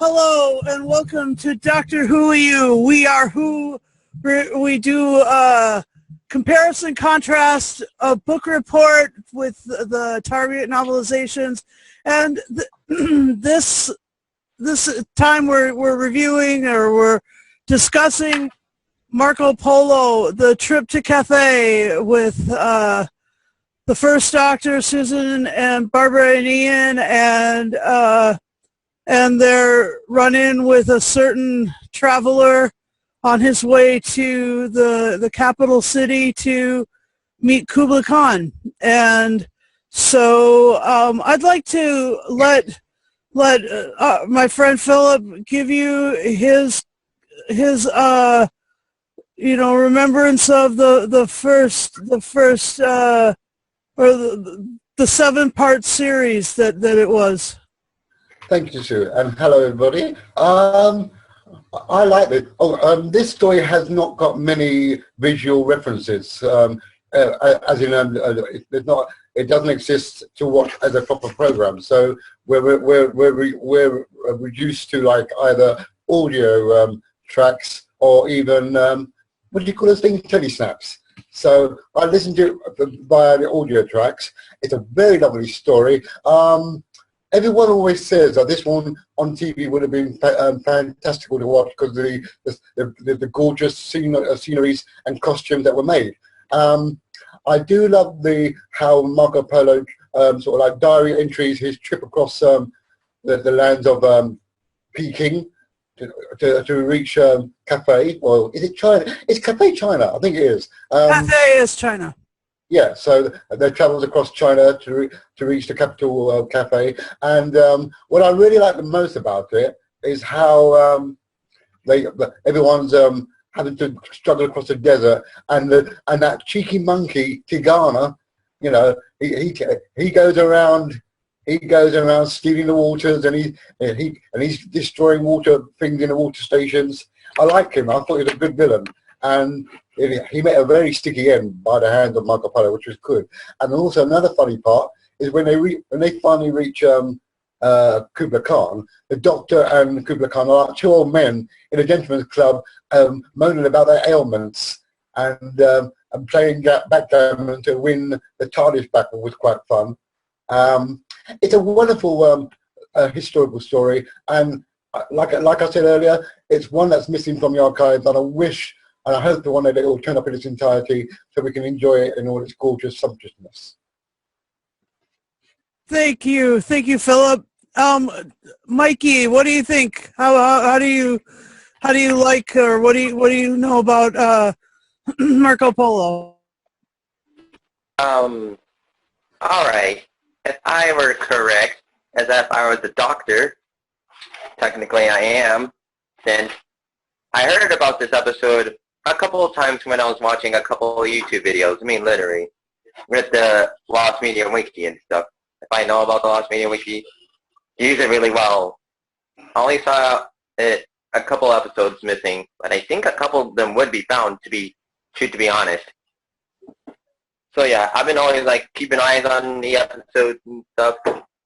Hello and welcome to Dr. Whoooeeooo. We are who we do comparison contrast a book report with the target novelizations, and this time we're reviewing or we're discussing Marco Polo, the trip to Cathay with the first Doctor, Susan and Barbara and Ian, and their run-in with a certain traveler on his way to the capital city to meet Kublai Khan. And so I'd like to let my friend Philip give you his remembrance of the first or the 7-part series that it was. Thank you, Sue, and hello, everybody. I like it. This story has not got many visual references, as in it doesn't exist to watch as a proper program. So we're reduced to like either audio tracks or even what do you call those things? Telesnaps. So I listened to it via the audio tracks. It's a very lovely story. Everyone always says that this one on TV would have been fantastical to watch because of the gorgeous sceneries and costumes that were made. I do love how Marco Polo sort of like diary entries his trip across the lands of Peking to reach Cathay. Well, is it China? It's Cathay, China. I think it is. Cathay is China. Yeah, so they travels across China to reach the capital of Cathay, and what I really like the most about it is how everyone's having to struggle across the desert, and that cheeky monkey Tigana, you know, he goes around stealing the waters, and he's destroying water things in the water stations. I like him. I thought he was a good villain. And he met a very sticky end by the hands of Marco Polo, which was good. And also another funny part is when they finally reach Kublai Khan, the Doctor and Kublai Khan are like two old men in a gentleman's club moaning about their ailments and playing backgammon to win the TARDIS battle was quite fun. It's a wonderful historical story, and like I said earlier, it's one that's missing from the archives, and I wish. And I hope the one day it will turn up in its entirety so we can enjoy it in all its gorgeous sumptuousness. Thank you, Philip. Mikey, what do you think? How do you like, or what do you know about Marco Polo? All right. If I were correct, as if I was a doctor, technically I am, then I heard about this episode a couple of times when I was watching a couple of YouTube videos. I mean, literally, with the Lost Media Wiki and stuff. If I know about the Lost Media Wiki, use it really well. I only saw it a couple episodes missing, but I think a couple of them would be found, to be honest. So yeah, I've been always like keeping eyes on the episodes and stuff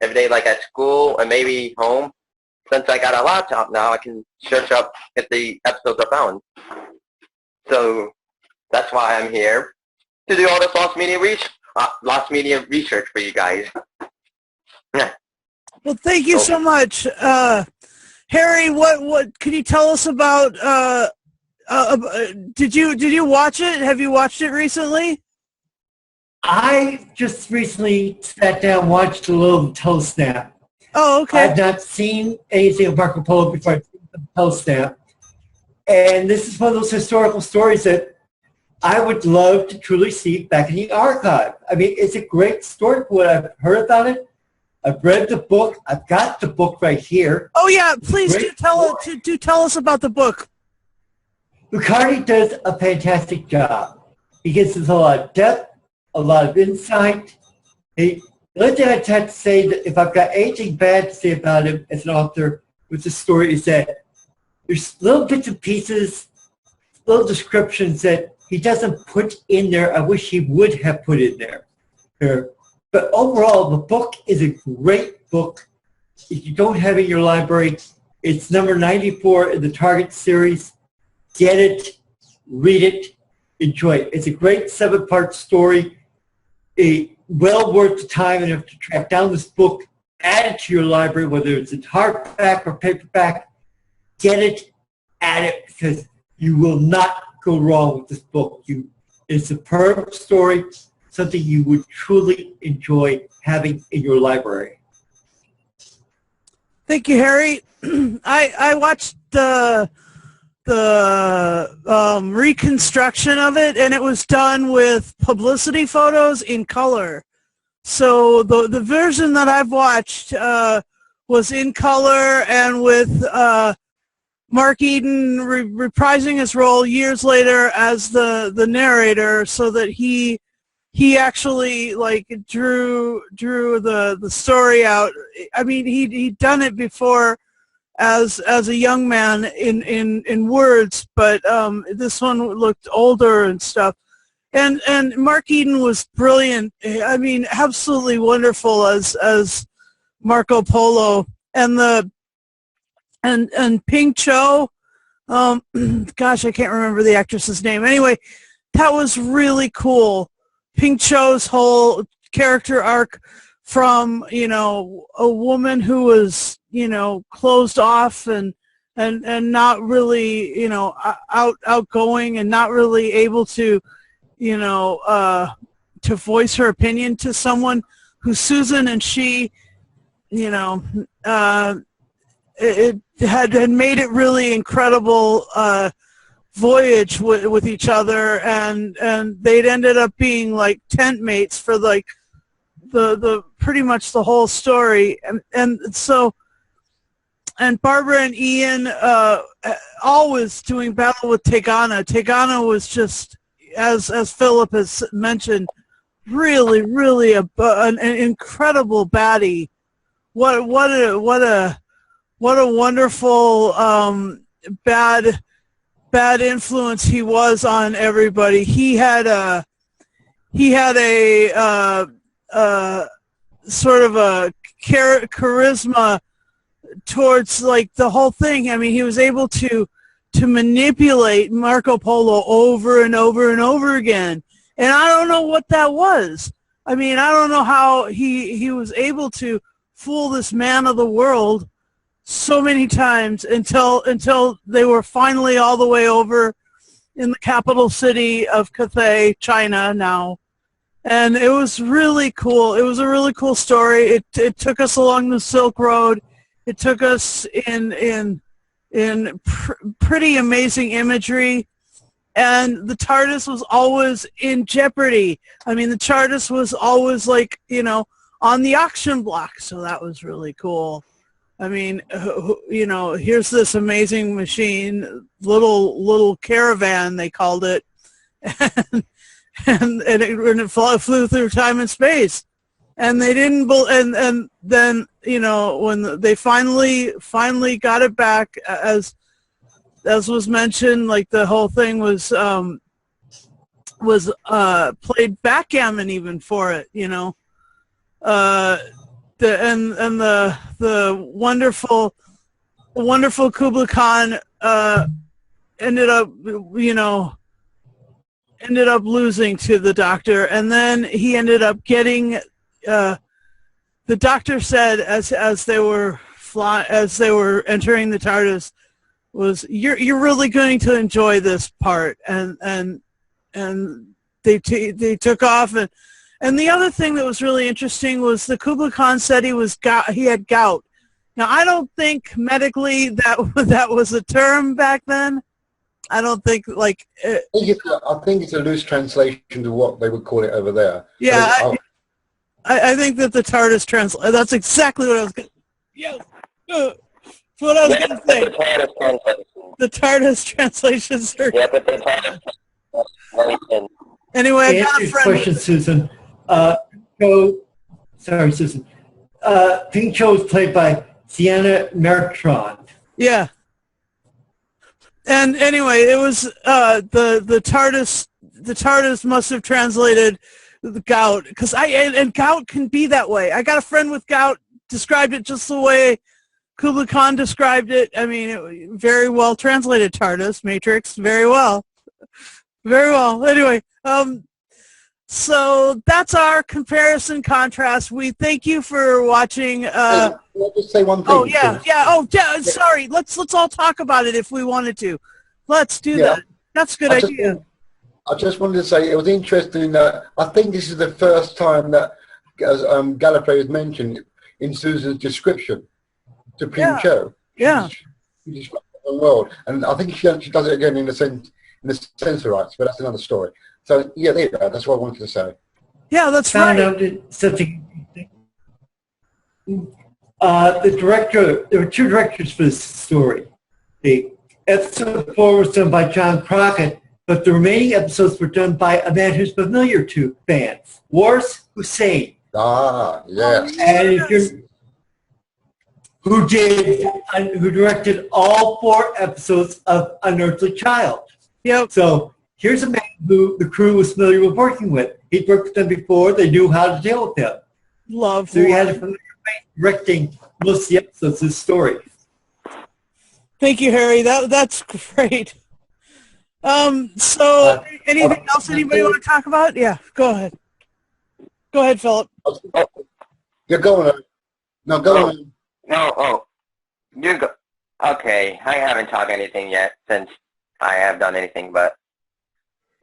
every day, like at school and maybe home. Since I got a laptop now, I can search up if the episodes are found. So that's why I'm here, to do all this lost media research for you guys. Well, thank you so much, Harry. What can you tell us about? Did you watch it? Have you watched it recently? I just recently sat down and watched a little toe snap. Oh, okay. I've not seen anything of Marco Polo before I've seen the toe snap. And this is one of those historical stories that I would love to truly see back in the archive. I mean, it's a great story for what I've heard about it. I've read the book. I've got the book right here. Oh, yeah. Please do tell us about the book. Riccardi does a fantastic job. He gives us a lot of depth, a lot of insight. The only thing I have to say, that if I've got anything bad to say about him as an author with the story, is that there's little bits and pieces, little descriptions that he doesn't put in there. I wish he would have put in there. But overall, the book is a great book. If you don't have it in your library, It's number 94 in the Target series. Get it, read it, enjoy it. It's a great 7-part story. Well worth the time and effort to track down this book, add it to your library, whether it's in hardback or paperback. Get it, add it, because you will not go wrong with this book. It's a superb story, something you would truly enjoy having in your library. Thank you, Harry. I watched the reconstruction of it, and it was done with publicity photos in color. So the version that I've watched was in color and with Mark Eden reprising his role years later as the narrator, so that he actually like drew the story out. I mean, he'd done it before as a young man in words, but this one looked older and stuff. And Mark Eden was brilliant. I mean, absolutely wonderful as Marco Polo. And Ping Cho, gosh, I can't remember the actress's name. Anyway, that was really cool. Ping Cho's whole character arc from, a woman who was, closed off and not really, outgoing and not really able to, to voice her opinion to someone who Susan and she, it had made it really incredible voyage with each other, and they'd ended up being like tent mates for like the pretty much the whole story, and so Barbara and Ian always doing battle with Tegana. Tegana was just, as Philip has mentioned, really an incredible baddie. What a wonderful bad influence he was on everybody. He had a sort of a charisma towards like the whole thing. I mean, he was able to manipulate Marco Polo over and over and over again. And I don't know what that was. I mean, I don't know how he was able to fool this man of the world so many times until they were finally all the way over in the capital city of Cathay, China now. And it was really cool. It was a really cool story. It took us along the Silk Road. It took us in pretty amazing imagery. And the TARDIS was always in jeopardy. I mean, the TARDIS was always like, on the auction block. So that was really cool. I mean, here's this amazing machine, little caravan, they called it, and it flew through time and space, and they didn't, and then when they finally got it back, as was mentioned, like the whole thing was played backgammon even for it, the wonderful Kublai Khan ended up losing to the Doctor, and then he ended up getting the Doctor said as they were entering the TARDIS was, you're really going to enjoy this part, and they took off. And the other thing that was really interesting was the Kublai Khan said he had gout. Now, I don't think medically that was a term back then. I don't think I think it's a loose translation to what they would call it over there. Yeah, I think that the TARDIS translation. That's exactly what I was going to. Yes, that's what I was going to say. The TARDIS translations are. Yeah, but the TARDIS translation. Anyway, I got a friend. Question, Susan. Susan. Ping Cho is played by Sienna Mertron. Yeah. And anyway, it was the TARDIS. The TARDIS must have translated the gout, because and gout can be that way. I got a friend with gout. Described it just the way Kubla Khan described it. I mean, very well translated. TARDIS, Matrix, very well, very well. Anyway, so that's our comparison contrast. We thank you for watching. I'll just say one thing. Oh yeah, yeah. Oh yeah. Sorry. Let's all talk about it if we wanted to. Let's do that. That's a good idea. I just wanted to say it was interesting that I think this is the first time that Gallifrey is mentioned in Susan's description to Ping Cho. Yeah. She describes the world, and I think she does it again in the censor rights, but that's another story. So yeah, there you go. That's what I wanted to say. Yeah, that's Found right. out something. The director. There were two directors for this story. The episode 4 was done by John Crockett, but the remaining episodes were done by a man who's familiar to fans, Waris Hussein. Ah, yes. And if you're, who directed all 4 episodes of Unearthly Child. Yep. So here's a man who the crew was familiar with working with. He'd worked with them before. They knew how to deal with him. Love. So he had a familiar face directing most of the episodes of the story. Thank you, Harry. That's great. So anything else anybody want to talk about? Yeah, go ahead. Go ahead, Philip. You're going on. No, go on. No, you go. Okay, I haven't talked anything yet since I have done anything, but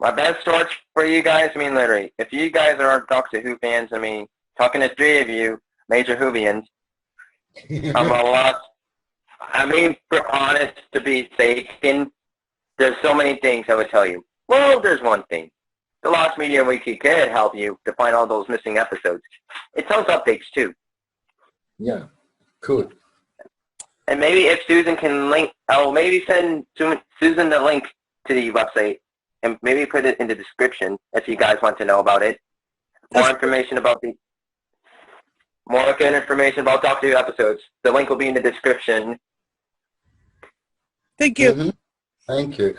my best source for you guys, I mean, literally, if you guys are Doctor Who fans, I mean, talking to 3 of you, major Whovians, I'm a lot. I mean, for honest to be taken, there's so many things I would tell you. Well, there's one thing. The Lost Media Wiki could help you to find all those missing episodes. It tells updates, too. Yeah, cool. And maybe if Susan can link, I'll maybe send Susan the link to the website and maybe put it in the description if you guys want to know about it. More information about good information about Doctor Who episodes. The link will be in the description. Thank you. Mm-hmm. Thank you.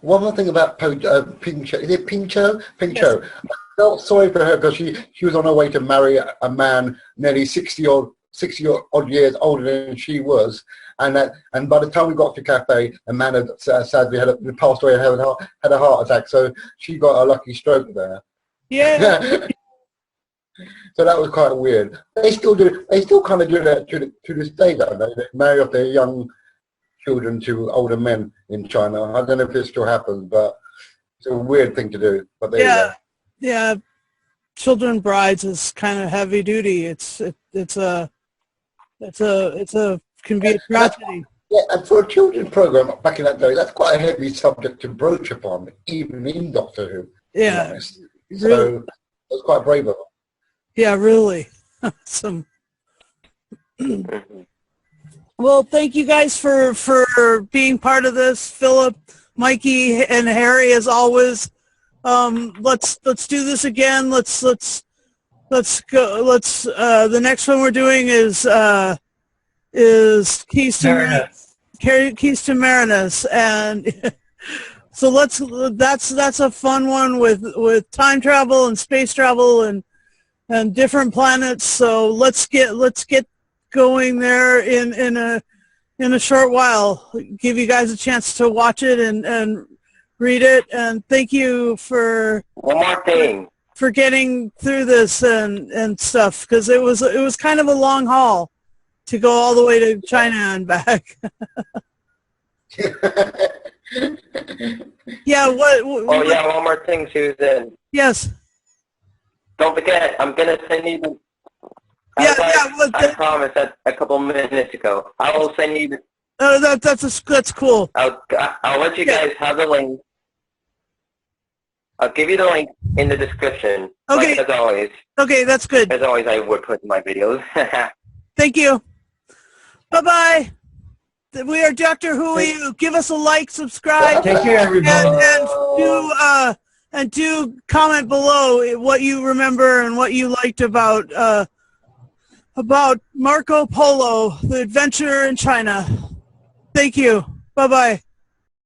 One more thing about Ping Cho. Is it Ping Cho? Ping Cho. I felt sorry for her because she was on her way to marry a man nearly 60 odd years older than she was, and by the time we got to Cafe, the man had sadly passed away and had a heart attack. So she got a lucky stroke there. Yeah. So that was quite weird. They still kind of do that to this day, don't they? They marry off their young children to older men in China. I don't know if it still happens, but it's a weird thing to do. But there you go. Yeah. Children brides is kind of heavy duty. It can be a tragedy. Yeah, and for a children's program back in that day, that's quite a heavy subject to broach upon, even in Doctor Who. Yeah. So it's quite brave of them. Yeah, really. Well, thank you guys for being part of this, Philip, Mikey, and Harry, as always. Let's do this again. Let's go. The next one we're doing is Keys to Marinus, and so that's a fun one with time travel and space travel and different planets. So let's get going there in a short while. Give you guys a chance to watch it and read it, and thank you for one more thing for getting through this and stuff, because it was kind of a long haul to go all the way to China and back. Yeah. One more thing, Susan. Yes. Don't forget, I'm gonna send you the. I promised that a couple minutes ago. I will send you. That's cool. I'll let you guys have the link. I'll give you the link in the description. Okay. Like, as always. Okay, that's good. As always, I would put in my videos. Thank you. Bye-bye. We are Dr. Whoooeeooo. Give us a like, subscribe. Take care, everybody. And do comment below what you remember and what you liked about Marco Polo, the adventure in China. Thank you. Bye-bye.